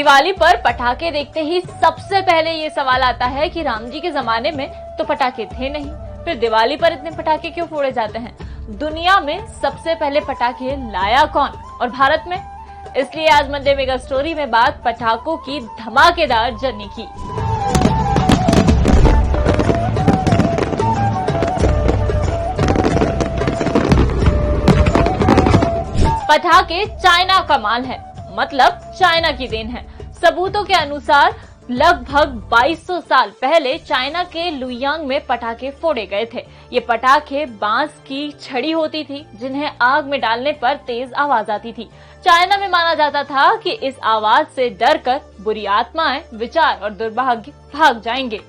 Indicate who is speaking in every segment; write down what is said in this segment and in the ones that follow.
Speaker 1: दिवाली पर पटाखे देखते ही सबसे पहले ये सवाल आता है कि राम जी के जमाने में तो पटाखे थे नहीं, फिर दिवाली पर इतने पटाखे क्यों फोड़े जाते हैं? दुनिया में सबसे पहले पटाखे लाया कौन और भारत में? इसलिए आज मंडे मेगा स्टोरी में बात पटाखों की धमाकेदार जर्नी की। पटाखे चाइना का माल है, मतलब चाइना की देन है। सबूतों के अनुसार लगभग 2200 साल पहले चाइना के लुयांग में पटाखे फोड़े गए थे। ये पटाखे बांस की छड़ी होती थी जिन्हें आग में डालने पर तेज आवाज आती थी। चाइना में माना जाता था कि इस आवाज से डरकर बुरी आत्माएं, विचार और दुर्भाग्य भाग जाएंगे।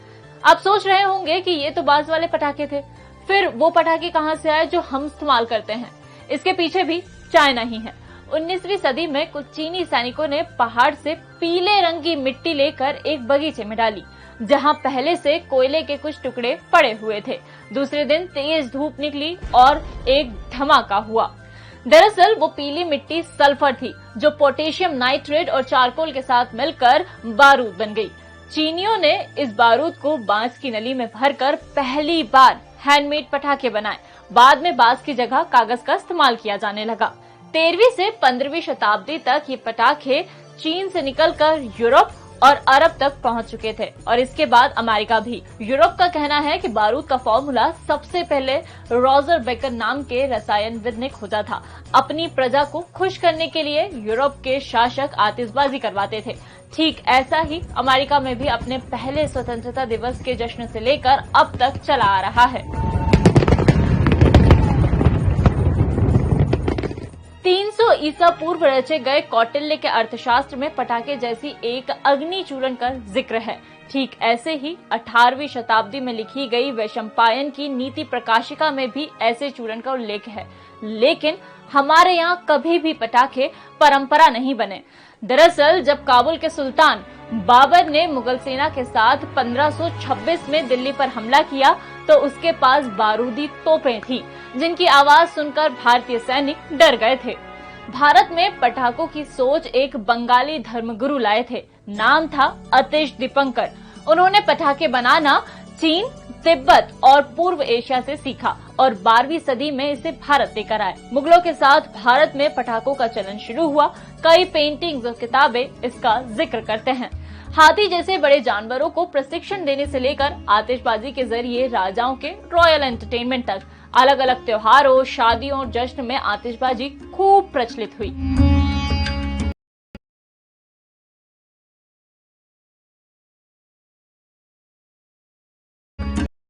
Speaker 1: आप सोच रहे होंगे कि ये तो बांस वाले पटाखे थे, फिर वो पटाखे कहां से आए जो हम इस्तेमाल करते हैं? इसके पीछे भी चाइना ही है। 19वीं सदी में कुछ चीनी सैनिकों ने पहाड़ से पीले रंग की मिट्टी लेकर एक बगीचे में डाली, जहां पहले से कोयले के कुछ टुकड़े पड़े हुए थे। दूसरे दिन तेज धूप निकली और एक धमाका हुआ। दरअसल वो पीली मिट्टी सल्फर थी, जो पोटेशियम नाइट्रेट और चारकोल के साथ मिलकर बारूद बन गई। चीनियों ने इस बारूद को बांस की नली में भरकर पहली बार हैंडमेड पटाखे बनाए। बाद में बांस की जगह कागज का इस्तेमाल किया जाने लगा। 13वीं से 15वीं शताब्दी तक ये पटाखे चीन से निकलकर यूरोप और अरब तक पहुंच चुके थे और इसके बाद अमेरिका भी। यूरोप का कहना है कि बारूद का फॉर्मूला सबसे पहले रॉजर बेकर नाम के रसायनविद ने खोजा था। अपनी प्रजा को खुश करने के लिए यूरोप के शासक आतिशबाजी करवाते थे। ठीक ऐसा ही अमेरिका में भी अपने पहले स्वतंत्रता दिवस के जश्न से लेकर अब तक चला आ रहा है। 300 ईसा पूर्व रचे गए कौटिल्य के अर्थशास्त्र में पटाखे जैसी एक अग्नि चूरण का जिक्र है। ठीक ऐसे ही 18वीं शताब्दी में लिखी गई वैशंपायन की नीति प्रकाशिका में भी ऐसे चूरण का उल्लेख है। लेकिन हमारे यहाँ कभी भी पटाखे परंपरा नहीं बने। दरअसल जब काबुल के सुल्तान बाबर ने मुगल सेना के साथ 1526 में दिल्ली पर हमला किया तो उसके पास बारूदी तोपें थी, जिनकी आवाज सुनकर भारतीय सैनिक डर गए थे। भारत में पटाखों की सोच एक बंगाली धर्मगुरु लाए थे। नाम था अतिश दीपंकर। उन्होंने पटाखे बनाना चीन, तिब्बत और पूर्व एशिया से सीखा और 12वीं सदी में इसे भारत लेकर आए। मुगलों के साथ भारत में पटाखों का चलन शुरू हुआ। कई पेंटिंग्स और किताबें इसका जिक्र करते हैं। हाथी जैसे बड़े जानवरों को प्रशिक्षण देने से लेकर आतिशबाजी के जरिए राजाओं के रॉयल एंटरटेनमेंट तक अलग अलग त्योहारों, शादियों और जश्न में आतिशबाजी खूब प्रचलित हुई।